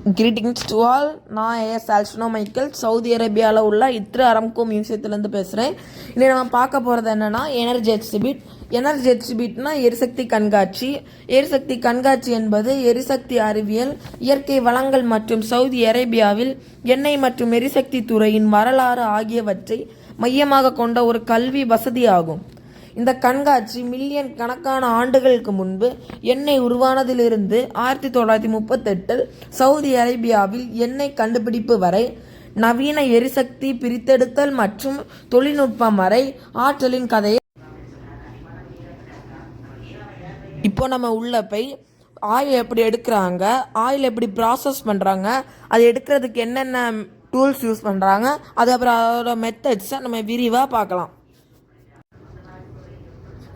Greetings to all. நான் as ஆல்ஸ்னோ Michael, Saudi அரேபியாவில் உள்ள இத்ரு அரம்கோ மியூசியத்துலேருந்து பேசுகிறேன். இனி நம்ம பார்க்க போகிறது என்னென்னா எனர்ஜி எக்ஸிபிட். எனர்ஜி எக்ஸிபிட்னா எரிசக்தி கண்காட்சி. எரிசக்தி கண்காட்சி என்பது எரிசக்தி அறிவியல், இயற்கை வளங்கள் மற்றும் சவுதி அரேபியாவில் எண்ணெய் மற்றும் எரிசக்தி துறையின் வரலாறு ஆகியவற்றை மையமாக கொண்ட ஒரு கல்வி வசதி ஆகும். இந்த கண்காட்சி மில்லியன் கணக்கான ஆண்டுகளுக்கு முன்பு எண்ணெய் உருவானதிலிருந்து 1938 சவுதி அரேபியாவில் எண்ணெய் கண்டுபிடிப்பு வரை, நவீன எரிசக்தி பிரித்தெடுத்தல் மற்றும் தொழில்நுட்பம் வரை ஆற்றலின் கதையை இப்போ நம்ம உள்ள போய் ஆயில் எப்படி எடுக்கிறாங்க, ஆயில் எப்படி ப்ராசஸ் பண்ணுறாங்க, அது எடுக்கிறதுக்கு என்னென்ன டூல்ஸ் யூஸ் பண்ணுறாங்க, அது அப்புறம் அதோட மெத்தட்ஸை நம்ம விரிவாக பார்க்கலாம்.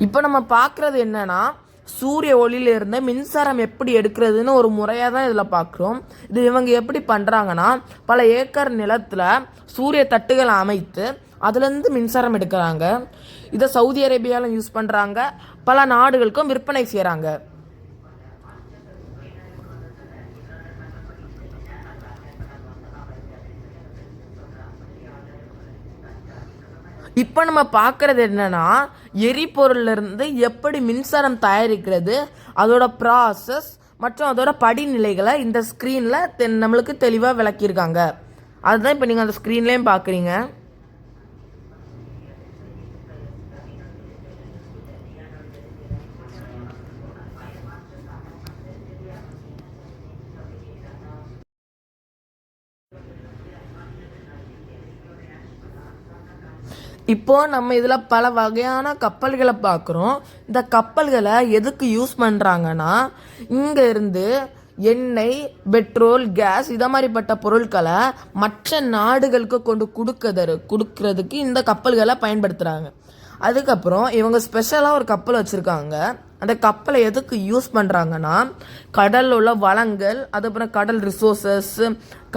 இப்போ நம்ம பார்க்குறது என்னன்னா, சூரிய ஒளியிலிருந்து மின்சாரம் எப்படி எடுக்கிறதுன்னு ஒரு முறையாக தான் இதில் பார்க்குறோம். இது இவங்க எப்படி பண்ணுறாங்கன்னா, பல ஏக்கர் நிலத்தில் சூரிய தட்டுகளை அமைத்து அதுலேருந்து மின்சாரம் எடுக்கிறாங்க. இதை சவுதி அரேபியாவில் யூஸ் பண்ணுறாங்க, பல நாடுகளுக்கும் விற்பனை செய்கிறாங்க. இப்போ நம்ம பார்க்குறது என்னன்னா, எரிபொருளிலிருந்து எப்படி மின்சாரம் தயாரிக்கிறது, அதோட ப்ராசஸ் மற்றும் அதோட படிநிலைகளை இந்த ஸ்க்ரீனில் நம்மளுக்கு தெளிவாக விளக்கியிருக்காங்க. அதுதான் இப்போ நீங்கள் அந்த ஸ்க்ரீன்லேயும் பார்க்குறீங்க. இப்போ நம்ம இதில் பல வகையான கப்பல்களை பார்க்குறோம். இந்த கப்பல்களை எதுக்கு யூஸ் பண்ணுறாங்கன்னா, இங்கே இருந்து எண்ணெய், பெட்ரோல், கேஸ் இதை மாதிரிப்பட்ட பொருட்களை மற்ற நாடுகளுக்கு கொண்டு கொடுக்கறதுக்கு இந்த கப்பல்களை பயன்படுத்துகிறாங்க. அதுக்கப்புறம் இவங்க ஸ்பெஷலாக ஒரு கப்பல் வச்சுருக்காங்க. அந்த கப்பலை எதுக்கு யூஸ் பண்ணுறாங்கன்னா, கடலில் உள்ள வளங்கள், அதுக்கப்புறம் கடல் ரிசோர்ஸஸ்,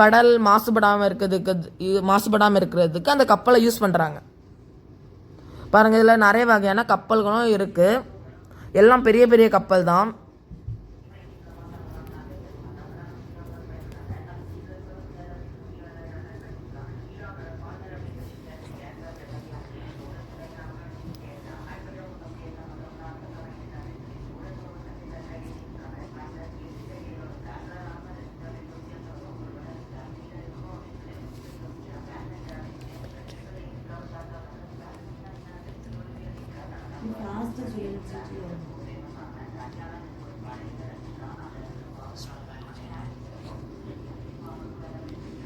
கடல் மாசுபடாமல் இருக்கிறதுக்கு அந்த கப்பலை யூஸ் பண்ணுறாங்க. பாருங்கள், இதில் நிறைய வகையான கப்பல்களும் இருக்குது. எல்லாம் பெரிய பெரிய கப்பல் தான்.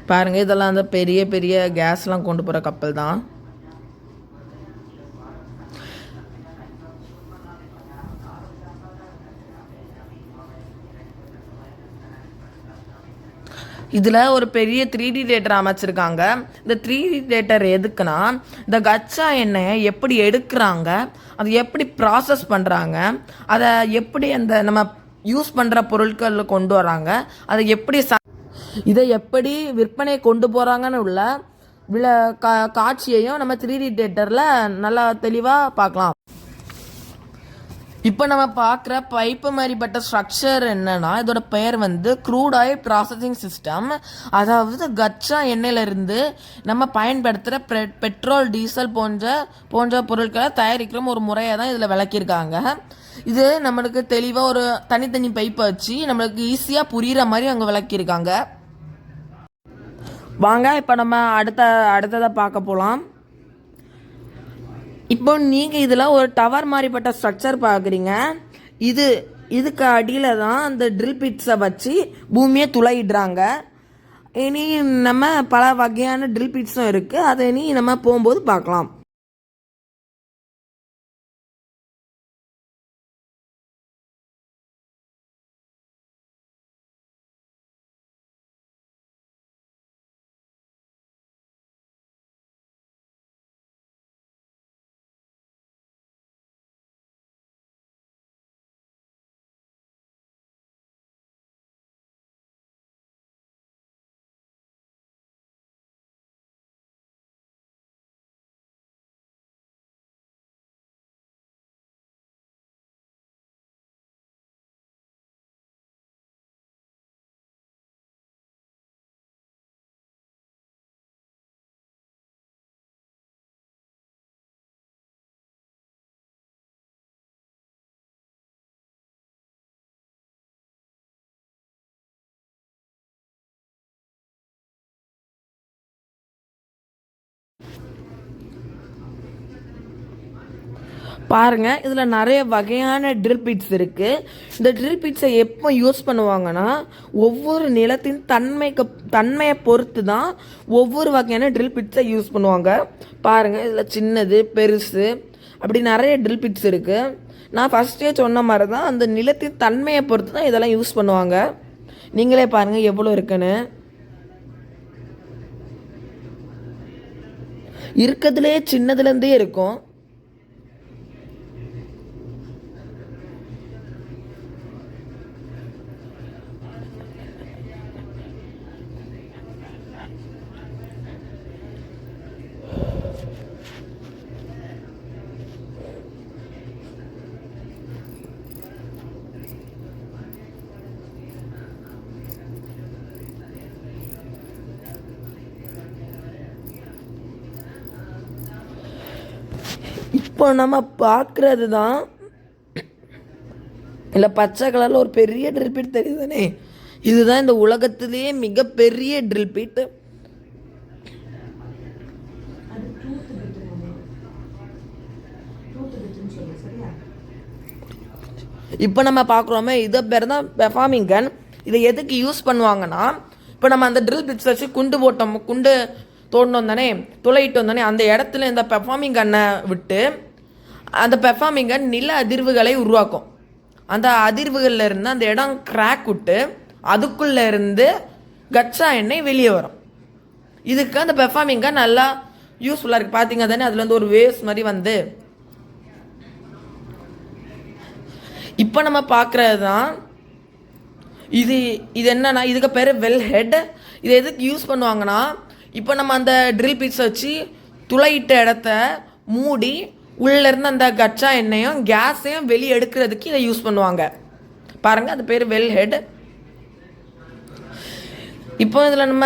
பாருங்க, இதெல்லாம் அந்த பெரிய பெரிய கேஸ்லாம் கொண்டு போகிற கப்பல் தான். இதில் ஒரு பெரிய 3D தியேட்டர் அமைச்சிருக்காங்க. இந்த 3D தியேட்டர் எதுக்குன்னா, இந்த கச்சா எண்ணெயை எப்படி எடுக்கிறாங்க, அது எப்படி ப்ராசஸ் பண்ணுறாங்க, அதை எப்படி அந்த நம்ம யூஸ் பண்ணுற பொருட்களில் கொண்டு வராங்க, அதை எப்படி இதை எப்படி விற்பனை கொண்டு போகிறாங்கன்னு உள்ள காட்சியையும் நம்ம 3D தியேட்டரில் நல்லா தெளிவாக பார்க்கலாம். இப்போ நம்ம பார்க்குற பைப்பு மாதிரிப்பட்ட ஸ்ட்ரக்சர் என்னன்னா, இதோட பெயர் வந்து க்ரூட் ஆயில் ப்ராசஸிங் சிஸ்டம். அதாவது கச்சா எண்ணெயிலிருந்து நம்ம பயன்படுத்துகிற பெட்ரோல், டீசல் போன்ற பொருட்களை தயாரிக்கிற ஒரு முறையை தான் இதில் விளக்கியிருக்காங்க. இது நம்மளுக்கு தெளிவாக ஒரு தனித்தனி பைப்பை வச்சு நம்மளுக்கு ஈஸியாக புரிகிற மாதிரி அங்கே விளக்கியிருக்காங்க. வாங்க இப்போ நம்ம அடுத்ததை பார்க்க போகலாம். இப்போ நீங்கள் இதில் ஒரு டவர் மாதிரிப்பட்ட ஸ்ட்ரக்சர் பார்க்குறீங்க. இதுக்கு அடியில் தான் அந்த ட்ரில் பிட்ஸை வச்சு பூமியை துளையிடுறாங்க. இனி நம்ம பல வகையான ட்ரில் பிட்ஸும் இருக்குது, அதை இனி நம்ம போகும்போது பார்க்கலாம். பாருங்கள், இதில் நிறைய வகையான ட்ரில் பிட்ஸ் இருக்குது. இந்த ட்ரில் பிட்ஸை எப்போ யூஸ் பண்ணுவாங்கன்னா, ஒவ்வொரு நிலத்தின் தன்மையை பொறுத்து தான் ஒவ்வொரு வகையான ட்ரில் பிட்ஸை யூஸ் பண்ணுவாங்க. பாருங்கள், இதில் சின்னது, பெருசு, அப்படி நிறைய ட்ரில் பிட்ஸ் இருக்குது. நான் ஃபஸ்ட்டே சொன்ன மாதிரி தான் அந்த நிலத்தின் தன்மையை பொறுத்து தான் இதெல்லாம் யூஸ் பண்ணுவாங்க. நீங்களே பாருங்கள் எவ்வளோ இருக்குன்னு. இருக்கிறதுலே சின்னதுலேருந்தே இருக்கும். இப்போ நம்ம பார்க்குறது தான் இல்லை, பச்சை கலரில் ஒரு பெரிய ட்ரில் பீட் தெரியுதுதானே, இதுதான் இந்த உலகத்திலேயே மிகப்பெரிய ட்ரில் பீட். இப்போ நம்ம பார்க்குறோமே, இதை பேர் தான் பெர்ஃபார்மிங் கன். இதை எதுக்கு யூஸ் பண்ணுவாங்கன்னா, இப்போ நம்ம அந்த ட்ரில் பிட்ஸ் வச்சு குண்டு தோண்டினோம் தானே, துளையிட்டோம் தானே, அந்த இடத்துல இந்த பெர்ஃபார்மிங் கன்னை விட்டு அந்த பெர்ஃபார்மிங் கன் நில அதிர்வுகளை உருவாக்கும். அந்த அதிர்வுகளில் இருந்து அந்த இடம் கிராக் விட்டு அதுக்குள்ளே இருந்து கச்சா எண்ணெய் வெளியே வரும். இதுக்கு அந்த பெர்ஃபார்மிங் கன் நல்லா யூஸ்ஃபுல்லாக இருக்குது. பார்த்தீங்க தானே, அதுலேருந்து ஒரு வேவ்ஸ் மாதிரி வந்து. இப்போ நம்ம பார்க்குறது தான் இது என்னன்னா, இதுக்கு பேர் வெல் ஹெட். இதை எதுக்கு யூஸ் பண்ணுவாங்கன்னா, இப்போ நம்ம அந்த ட்ரில் பீட்ஸை வச்சு துளையிட்ட இடத்த மூடி உள்ளேருந்து அந்த கச்சா எண்ணெயும் கேஸையும் வெளியே எடுக்கிறதுக்கு இதை யூஸ் பண்ணுவாங்க. பாருங்கள், அது பேர் வெல் ஹெட். இப்போ இதில் நம்ம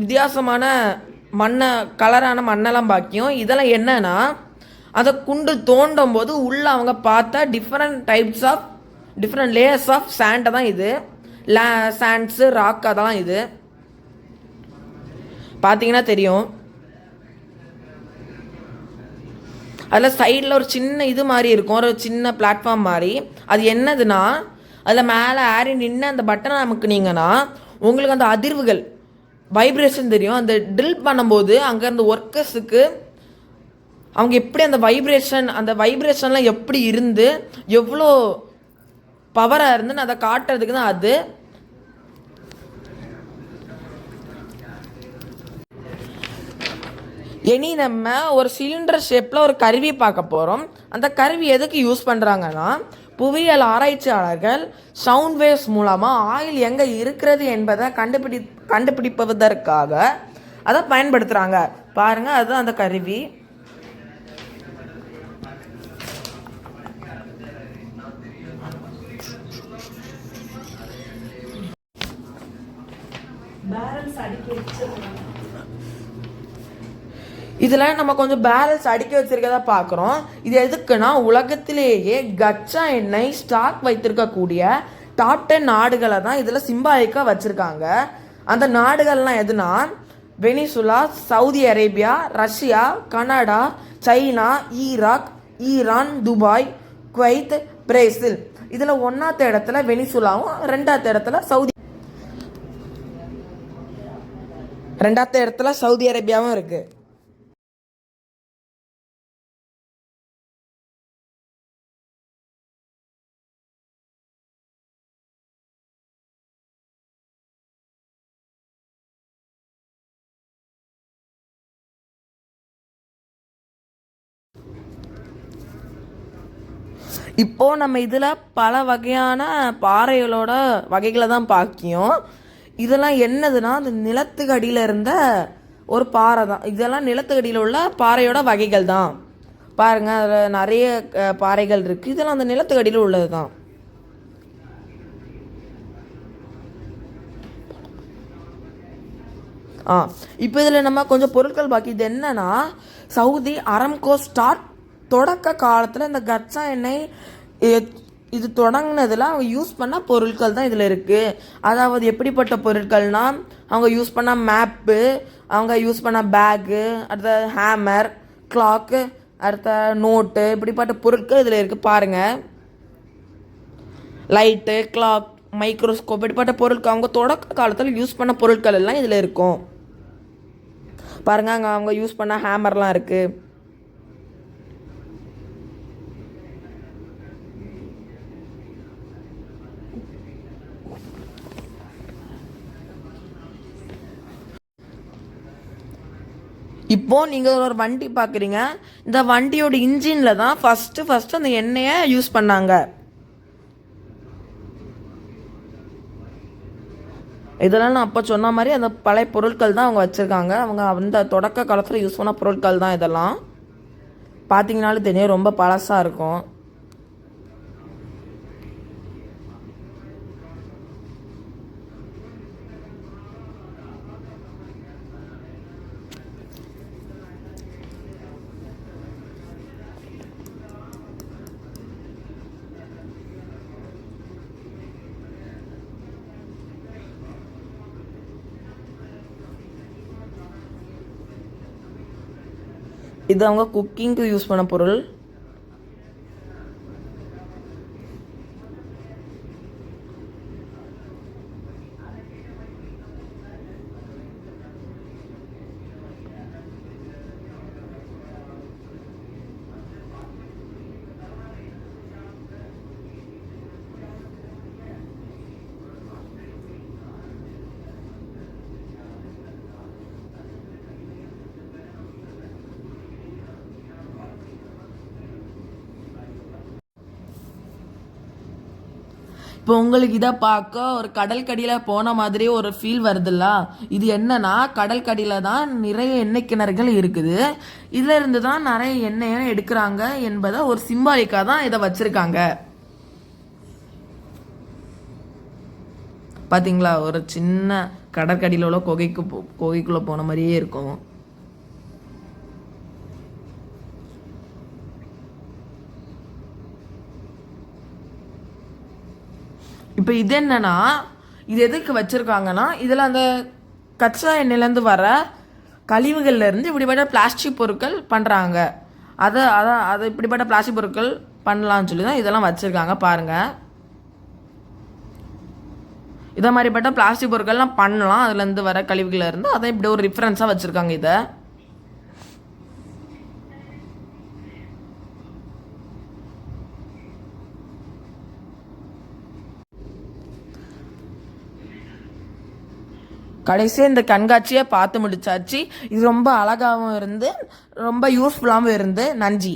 வித்தியாசமான கலரான மண்ணெல்லாம் பாக்கியும். இதெல்லாம் என்னன்னா, அதை குண்டு தோண்டும் போது உள்ளே அவங்க பார்த்தா டிஃப்ரெண்ட் லேயர்ஸ் ஆஃப் சாண்டை தான் இது. சாண்ட்ஸு, ராக், அதெல்லாம் இது பார்த்தீங்கன்னா தெரியும். அதில் சைடில் ஒரு சின்ன இது மாதிரி இருக்கும், ஒரு சின்ன பிளாட்ஃபார்ம் மாதிரி. அது என்னதுன்னா, அதில் மேலே ஏறி நின்று அந்த பட்டனை அமுக்குனீங்கன்னா உங்களுக்கு அந்த அதிர்வுகள், வைப்ரேஷன் தெரியும். அந்த ட்ரில் பண்ணும்போது அங்கே அந்த ஒர்க்கர்ஸுக்கு அவங்க எப்படி அந்த வைப்ரேஷன்லாம் எப்படி இருந்து எவ்வளோ பவராக இருந்துன்னு அதை காட்டுறதுக்கு தான் அது. இனி நம்ம ஒரு சிலிண்டர் ஷேப்பில் ஒரு கருவி பார்க்க போகிறோம். அந்த கருவி எதுக்கு யூஸ் பண்ணுறாங்கன்னா, புவியியல் ஆராய்ச்சியாளர்கள் சவுண்ட் வேவ்ஸ் மூலமாக ஆயில் எங்கே இருக்கிறது என்பதை கண்டுபிடிப்பதற்காக அதை பயன்படுத்துகிறாங்க. பாருங்கள், அதுதான் அந்த கருவி. இதில் நம்ம கொஞ்சம் பேரல்ஸ் அடுக்கி வச்சிருக்கதா பார்க்குறோம். இது எதுக்குன்னா, உலகத்திலேயே கச்சா எண்ணெய் ஸ்டாக் வைத்திருக்கக்கூடிய டாப் 10 நாடுகளை தான் இதில் சிம்பாலிக்காக வச்சுருக்காங்க. அந்த நாடுகள்லாம் எதுனா, Venezuela, Saudi Arabia, Russia, Canada, China, Iraq, Iran, Dubai, Kuwait, Brazil. இதில் 1வது இடத்துல வெனிசுலாவும் 2வது இடத்துல சவுதி அரேபியாவும் இருக்குது. இப்போது நம்ம இதில் பல வகையான பாறைகளோட வகைகளை தான் பார்க்கியோம். இதெல்லாம் என்னதுன்னா, அந்த நிலத்துக்கு அடியில் இருந்த ஒரு பாறை தான். இதெல்லாம் நிலத்துக்கு அடியில் உள்ள பாறையோட வகைகள் தான். பாருங்கள், அதில் நிறைய பாறைகள் இருக்குது. இதெல்லாம் அந்த நிலத்துக்கு அடியில் உள்ளது தான். இப்போ இதில் நம்ம கொஞ்சம் பொருட்கள் பாக்கி. இது என்னன்னா, சவுதி அரம்கோ தொடக்க காலத்தில் இந்த கச்சா எண்ணெய் இது தொடங்கினதில் அவங்க யூஸ் பண்ண பொருட்கள் தான் இதில் இருக்குது. அதாவது எப்படிப்பட்ட பொருட்கள்னால், அவங்க யூஸ் பண்ண மேப்பு, அவங்க யூஸ் பண்ண பேக்கு, அடுத்த ஹேமர், கிளாக்கு, அடுத்த நோட்டு இப்படிப்பட்ட பொருட்கள் இதில் இருக்குது பாருங்கள். லைட்டு, கிளாக், மைக்ரோஸ்கோப் இப்படிப்பட்ட பொருட்கள் அவங்க தொடக்க காலத்தில் யூஸ் பண்ண பொருட்கள் எல்லாம் இதில் இருக்கும். பாருங்கள், அங்கே அவங்க யூஸ் பண்ண ஹேமர்லாம் இருக்குது. இப்போ நீங்கள் ஒரு வண்டி பார்க்குறீங்க. இந்த வண்டியோட இன்ஜினில் தான் ஃபஸ்ட்டு அந்த எண்ணெயை யூஸ் பண்ணாங்க. இதெல்லாம் நான் அப்போ சொன்ன மாதிரி அந்த பழைய பொருட்கள் தான் அவங்க வச்சுருக்காங்க. அவங்க அந்த தொடக்க காலத்தில் யூஸ் பண்ண பொருட்கள் தான் இதெல்லாம். பார்த்தீங்கனாலும் தெரியும், ரொம்ப பழசாக இருக்கும். இது அவங்க குக்கிங்க்கு யூஸ் பண்ண பொருள். இப்போ உங்களுக்கு இதை பார்க்க ஒரு கடற்கடியில் போன மாதிரி ஒரு ஃபீல் வருதுல்ல. இது என்னன்னா, கடற்கடியில் தான் நிறைய எண்ணெய் கிணறுகள் இருக்குது. இதில் இருந்து தான் நிறைய எண்ணெயை எடுக்கிறாங்க என்பதை ஒரு சிம்பாலிக்காக தான் இதை வச்சுருக்காங்க. பார்த்தீங்களா, ஒரு சின்ன கடற்கடியில் உள்ள குகைக்குள்ளே போன மாதிரியே இருக்கும். இப்போ இது என்னன்னா, இது எதுக்கு வச்சுருக்காங்கன்னா, இதில் அந்த கச்சா எண்ணெயிலேருந்து வர கழிவுகள்லேருந்து இப்படிப்பட்ட பிளாஸ்டிக் பொருட்கள் பண்ணுறாங்க. அதை இப்படிப்பட்ட பிளாஸ்டிக் பொருட்கள் பண்ணலான்னு சொல்லி தான் இதெல்லாம் வச்சுருக்காங்க. பாருங்கள், இதை மாதிரிப்பட்ட பிளாஸ்டிக் பொருட்கள்லாம் பண்ணலாம் அதுலேருந்து வர கழிவுகள்லேருந்து. அதை இப்படி ஒரு ரிஃபரன்ஸாக வச்சுருக்காங்க இதை. கடைசியாக இந்த கண்காட்சியை பார்த்து முடிச்சாச்சு. இது ரொம்ப அழகாகவும் இருந்து ரொம்ப யூஸ்ஃபுல்லாகவும் இருந்து. நன்றி.